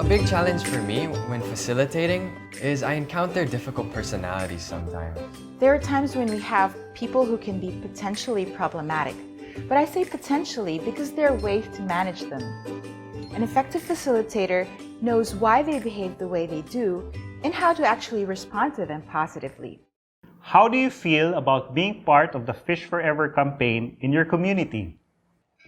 big challenge for me when facilitating is I encounter difficult personalities sometimes. There are times when we have people who can be potentially problematic, but I say potentially because there are ways to manage them. An effective facilitator knows why they behave the way they do and how to actually respond to them positively. How do you feel about being part of the Fish Forever campaign in your community?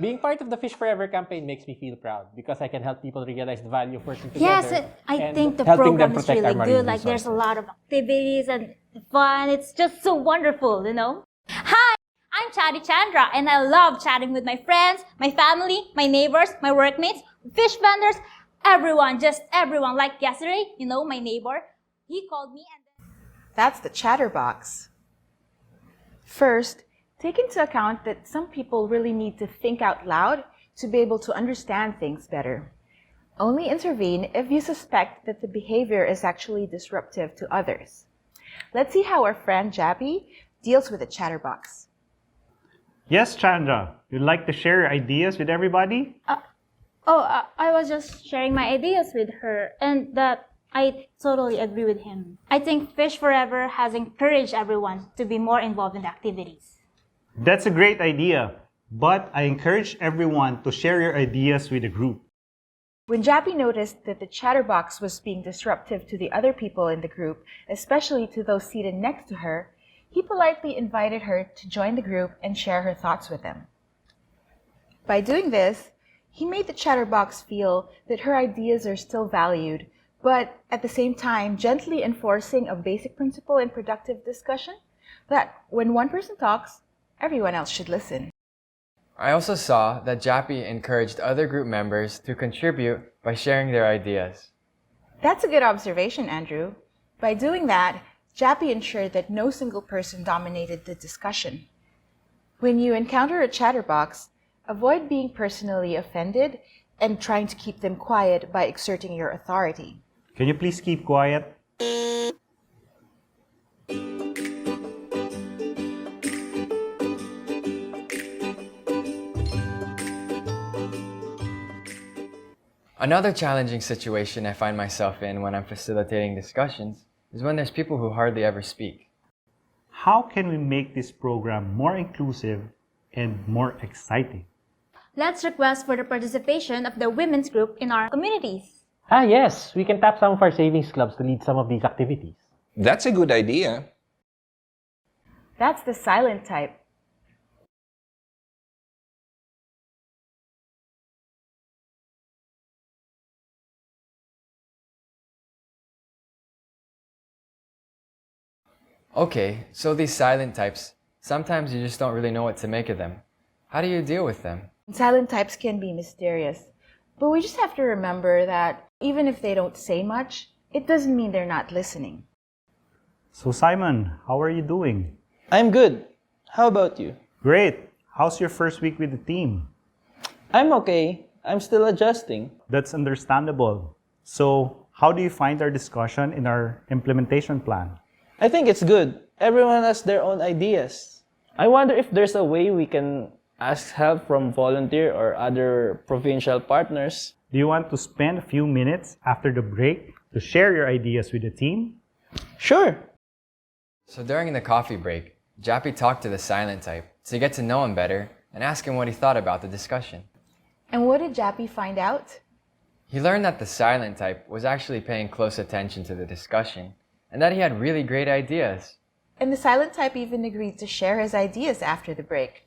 Being part of the Fish Forever campaign makes me feel proud because I can help people realize the value of working together. Yes, I and think the helping them program is protect our really marine good. Like there's a resources. lot of activities and fun. It's just so wonderful, you know? Hi, I'm Chadi Chandra and I love chatting with my friends, my family, my neighbors, my workmates, fish vendors, everyone, just everyone. Like yesterday, you know, my neighbor, he called me and That's the chatterbox. First, take into account that some people really need to think out loud to be able to understand things better. Only intervene if you suspect that the behavior is actually disruptive to others. Let's see how our friend Jappy deals with the chatterbox. Yes, Chandra, you'd like to share your ideas with everybody? I was just sharing my ideas with her and that I totally agree with him. I think Fish Forever has encouraged everyone to be more involved in the activities. That's a great idea, but I encourage everyone to share your ideas with the group. When Jappy noticed that the chatterbox was being disruptive to the other people in the group, especially to those seated next to her, he politely invited her to join the group and share her thoughts with them. By doing this, he made the chatterbox feel that her ideas are still valued, but at the same time gently enforcing a basic principle in productive discussion that when one person talks, everyone else should listen. I also saw that Jappy encouraged other group members to contribute by sharing their ideas. That's a good observation, Andrew. By doing that, Jappy ensured that no single person dominated the discussion. When you encounter a chatterbox, avoid being personally offended and trying to keep them quiet by exerting your authority. Can you please keep quiet? Another challenging situation I find myself in when I'm facilitating discussions is when there's people who hardly ever speak. How can we make this program more inclusive and more exciting? Let's request for the participation of the women's group in our communities. Ah, yes, we can tap some of our savings clubs to lead some of these activities. That's a good idea. That's the silent type. Okay, so these silent types, sometimes you just don't really know what to make of them. How do you deal with them? Silent types can be mysterious, but we just have to remember that even if they don't say much, it doesn't mean they're not listening. So Simon, how are you doing? I'm good. How about you? Great. How's your first week with the team? I'm okay. I'm still adjusting. That's understandable. So, how do you find our discussion in our implementation plan? I think it's good. Everyone has their own ideas. I wonder if there's a way we can ask help from volunteer or other provincial partners. Do you want to spend a few minutes after the break to share your ideas with the team? Sure. So during the coffee break, Jappy talked to the silent type to get to know him better and ask him what he thought about the discussion. And what did Jappy find out? He learned that the silent type was actually paying close attention to the discussion and that he had really great ideas. And the silent type even agreed to share his ideas after the break.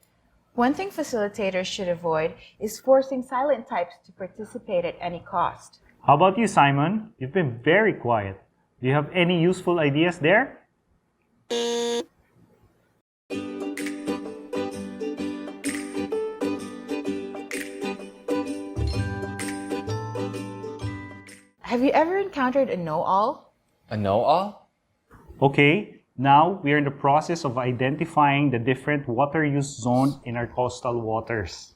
One thing facilitators should avoid is forcing silent types to participate at any cost. How about you, Simon? You've been very quiet. Do you have any useful ideas there? Have you ever encountered a know-all? A know-all? Okay, now we are in the process of identifying the different water use zones in our coastal waters.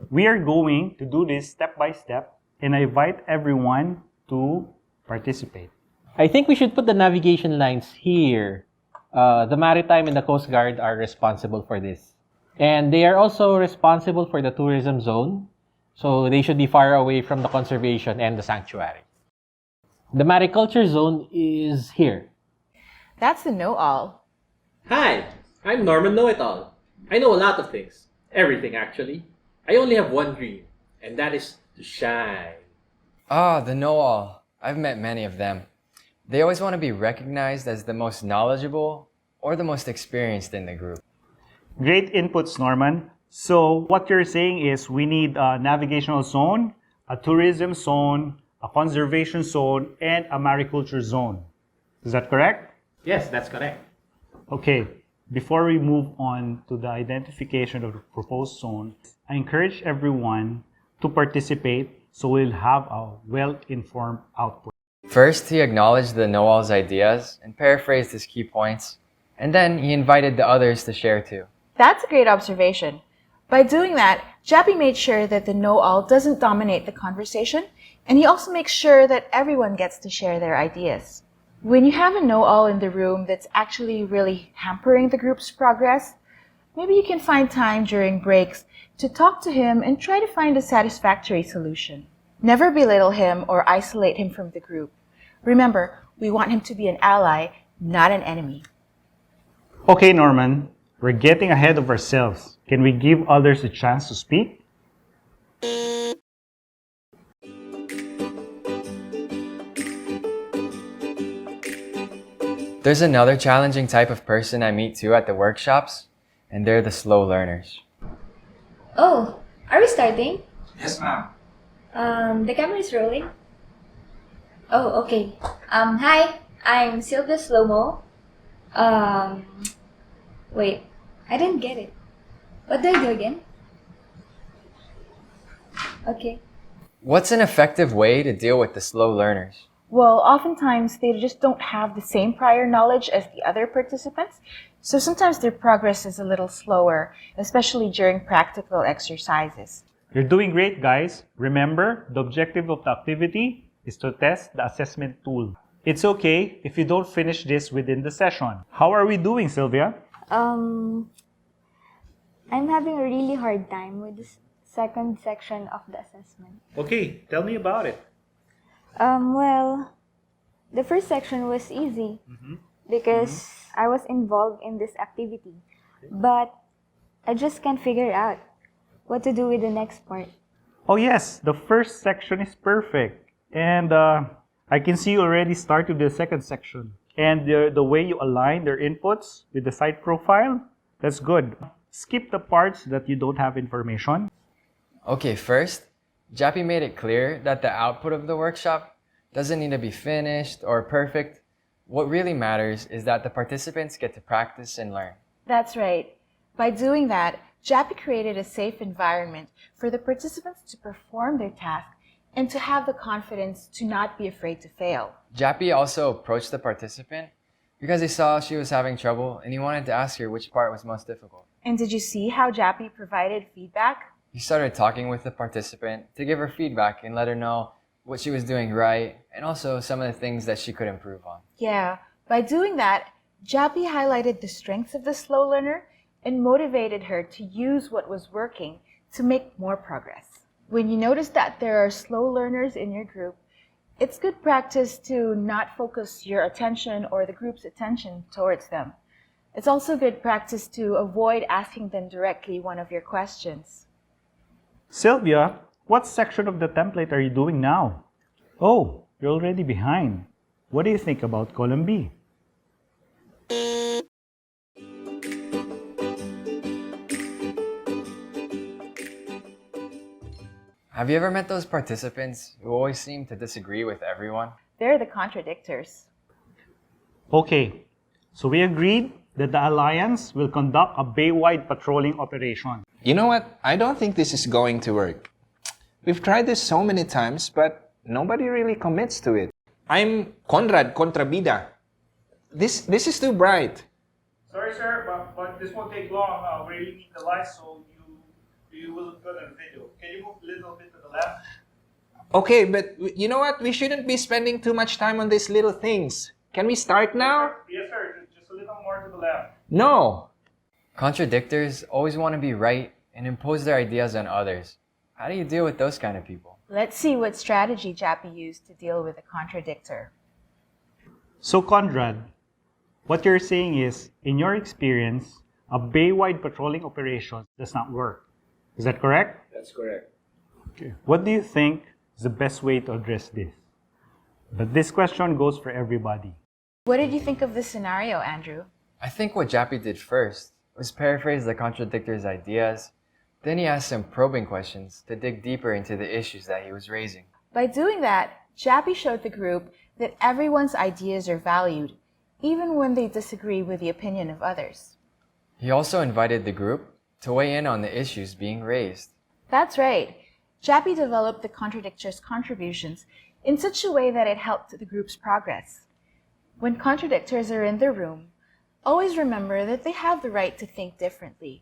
We are going to do this step by step, and I invite everyone to participate. I think we should put the navigation lines here. The Maritime and the Coast Guard are responsible for this. And they are also responsible for the tourism zone. So they should be far away from the conservation and the sanctuary. The mariculture zone is here. That's the know-all. Hi, I'm Norman Know-It-All. I know a lot of things. Everything, actually. I only have one dream, and that is to shine. Ah, the know-all. I've met many of them. They always want to be recognized as the most knowledgeable or the most experienced in the group. Great inputs, Norman. So what you're saying is we need a navigational zone, a tourism zone, a conservation zone, and a mariculture zone. Is that correct? Yes, that's correct. Okay, before we move on to the identification of the proposed zone, I encourage everyone to participate so we'll have a well-informed output. First, he acknowledged the know-all's ideas and paraphrased his key points, and then he invited the others to share too. That's a great observation. By doing that, Jappy made sure that the know-all doesn't dominate the conversation, and he also makes sure that everyone gets to share their ideas. When you have a know-all in the room that's actually really hampering the group's progress, maybe you can find time during breaks to talk to him and try to find a satisfactory solution. Never belittle him or isolate him from the group. Remember, we want him to be an ally, not an enemy. Okay, Norman, we're getting ahead of ourselves. Can we give others a chance to speak? There's another challenging type of person I meet too at the workshops, and they're the slow learners. Oh, are we starting? Yes, ma'am. The camera is rolling. Oh, okay. Hi, I'm Sylvia Slomo. Wait, I didn't get it. What do I do again? Okay. What's an effective way to deal with the slow learners? Well, oftentimes they just don't have the same prior knowledge as the other participants, so sometimes their progress is a little slower, especially during practical exercises. You're doing great, guys. Remember, the objective of the activity is to test the assessment tool. It's okay if you don't finish this within the session. How are we doing, Sylvia? I'm having a really hard time with the second section of the assessment. Okay, tell me about it. Well, the first section was easy because I was involved in this activity, but I just can't figure out what to do with the next part. Oh yes, the first section is perfect. And I can see you already started the second section. And the way you align their inputs with the site profile, that's good. Skip the parts that you don't have information. Okay, first, Jappy made it clear that the output of the workshop doesn't need to be finished or perfect. What really matters is that the participants get to practice and learn. That's right. By doing that, Jappy created a safe environment for the participants to perform their task and to have the confidence to not be afraid to fail. Jappy also approached the participant because he saw she was having trouble and he wanted to ask her which part was most difficult. And did you see how Jappy provided feedback? He started talking with the participant to give her feedback and let her know what she was doing right and also some of the things that she could improve on. Yeah, by doing that, Jappy highlighted the strengths of the slow learner and motivated her to use what was working to make more progress. When you notice that there are slow learners in your group, it's good practice to not focus your attention or the group's attention towards them. It's also good practice to avoid asking them directly one of your questions. Sylvia, what section of the template are you doing now? Oh, you're already behind. What do you think about column B? Have you ever met those participants who always seem to disagree with everyone? They're the contradictors. Okay, so we agreed that the Alliance will conduct a bay-wide patrolling operation. You know what? I don't think this is going to work. We've tried this so many times, but nobody really commits to it. I'm Conrad Contrabida. This is too bright. Sorry, sir, but this won't take long. We really need the lights, so you will look good in the video. Can you move a little bit to the left? Okay, but you know what? We shouldn't be spending too much time on these little things. Can we start now? Yes, sir. Just a little more to the left. No. Contradictors always want to be right and impose their ideas on others. How do you deal with those kind of people? Let's see what strategy Jappy used to deal with a contradictor. So, Conrad, what you're saying is, in your experience, a bay-wide patrolling operation does not work. Is that correct? That's correct. Okay. What do you think is the best way to address this? But this question goes for everybody. What did you think of this scenario, Andrew? I think what Jappy did first was paraphrase the contradictor's ideas. Then he asked some probing questions to dig deeper into the issues that he was raising. By doing that, Jappy showed the group that everyone's ideas are valued, even when they disagree with the opinion of others. He also invited the group to weigh in on the issues being raised. That's right. Jappy developed the contradictor's contributions in such a way that it helped the group's progress. When contradictors are in the room, always remember that they have the right to think differently,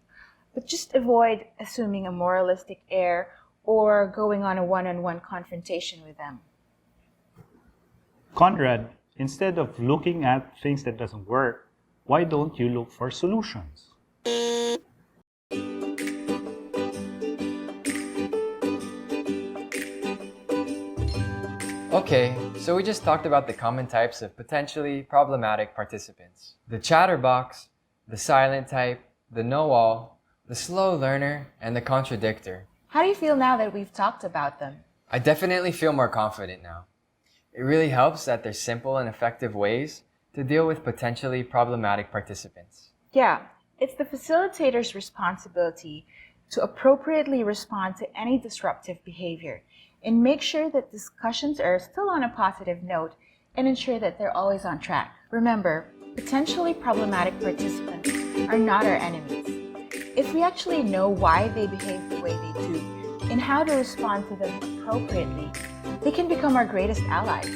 but just avoid assuming a moralistic air or going on a one-on-one confrontation with them. Conrad, instead of looking at things that doesn't work, why don't you look for solutions? Okay, so we just talked about the common types of potentially problematic participants. The chatterbox, the silent type, the know-all, the slow learner, and the contradictor. How do you feel now that we've talked about them? I definitely feel more confident now. It really helps that there's simple and effective ways to deal with potentially problematic participants. Yeah, it's the facilitator's responsibility to appropriately respond to any disruptive behavior and make sure that discussions are still on a positive note and ensure that they're always on track. Remember, potentially problematic participants are not our enemies. If we actually know why they behave the way they do and how to respond to them appropriately, they can become our greatest allies.